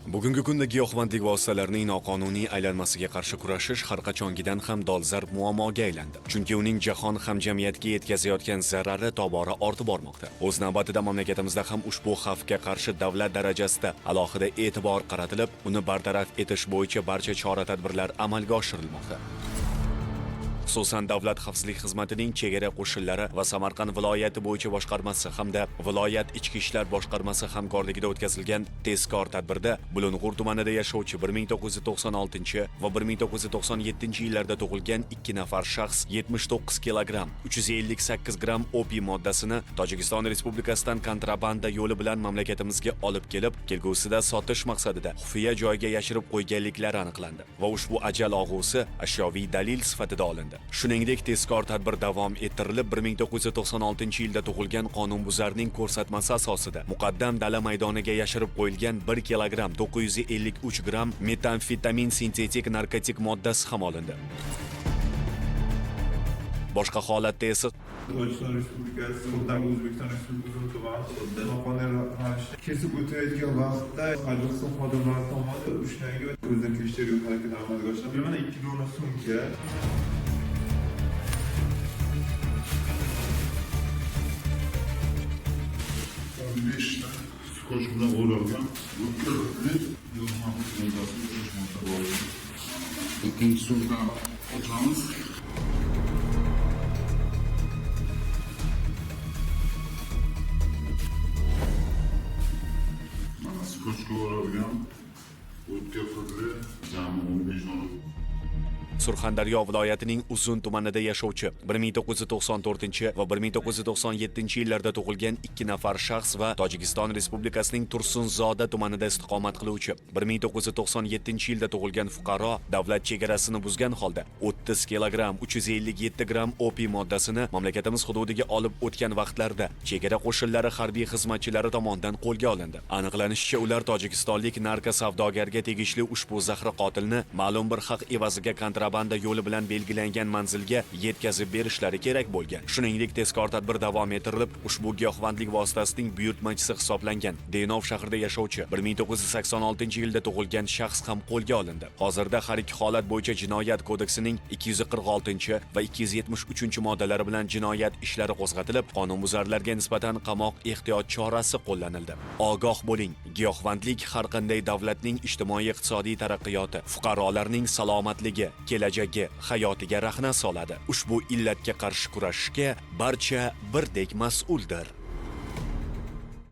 Bugungi kunda giyohvandlik vositalarining noqonuniy aylanmasiga qarshi kurashish har qachongidan ham dolzarb muammoga aylandi. Chunki uning jahon hamjamiyatiga yetkazayotgan zarari tobora ortib bormoqda. O'z navbatida mamlakatimizda ham ushbu xavfga qarshi davlat darajasida alohida e'tibor qaratilib, uni bartaraf etish bo'yicha barcha chora-tadbirlar amalga oshirilmoqda. Xususan Davlat xavfsizlik xizmatining chegara qo'shinlari va Samarqand viloyati bo'yicha boshqarmasi hamda viloyat ichki ishlar boshqarmasi hamkorligida o'tkazilgan tezkor tadbirda Bulung'ur tumanida yashovchi 1996 va 1997 yillarda tug'ilgan 2 nafar shaxs 79 kilogramm 358 gram opiy moddasini Tojikiston Respublikasidan kontrabanda yo'li bilan mamlakatimizga olib kelib, kelgusida sotish maqsadida xufiya joyga yashirib qo'yganliklari aniqlandi va ushbu ajal og'usi ashyoviy dalil sifatida olindi. Shuningdek, tezkor tadbir davom ettirilib, 1996 yilda tug'ilgan qonunbuzarning ko'rsatmasi asosida muqaddam dala maydoniga yashirib qo'yilgan 1 kilogramm 953 gram metamfetamin sintetik narkotik moddasi ham olindi. Boshqa holatda esa Tojikiston Respublikasi O'zbekiston Respublikasi noqonuniy kesib o'tayotgan vaqtda Qozog'iston xodimlari tomonidan ushlangan o'zini kelishtirgan harakat amalga oshirildi. Mana 2 dona sumka skoch bilan o'ralgan o'tkirli yo'llanma moddasi bor. Ikkinchi sumkani ochamiz. Mana skochga o'ralgan o'tkirli jami 15 dona. Surxondaryo viloyatining Uzun tumanida yashovchi 1994 va 1997 yillarda tug'ilgan 2 nafar shaxs va Tojikiston Respublikasining Tursunzoda tumanida istiqomat qiluvchi 1997 yilda tug'ilgan fuqaro davlat chegarasini buzgan holda 30 kilogramm 357 gram opiy moddasini mamlakatimiz hududiga olib o'tgan vaqtlarda chegara qo'shinlari harbiy xizmatchilari tomonidan qo'lga olindi. Aniqlanishicha, ular tojikistonlik narko savdogarga tegishli ushbu zahri qotilni ma'lum bir haq evaziga kontrabanda yo'li bilan belgilangan manzilga yetkazib berishlari kerak bo'lgan. Shuningdek, tezkor tadbir davom ettirilib, ushbu giyohvandlik vositasining buyurtmachisi hisoblangan Denov shahrida yashovchi 1986 yilda tug'ilgan shaxs ham qo'lga olindi. Hozirda har ikki holat bo'yicha Jinoyat kodeksining 246 va 273 moddalari bilan jinoyat ishlari qo'zg'atilib, qonunbuzarlarga nisbatan qamoq ehtiyot chorasi qo'llanildi. Ogoh bo'ling, giyohvandlik har qanday davlatning ijtimoiy-iqtisodiy taraqqiyoti, fuqarolarning salomatligi, kelajagi, hayotiga rahna soladi. Ushbu illatga qarshi kurashishga barcha birdek mas'uldir.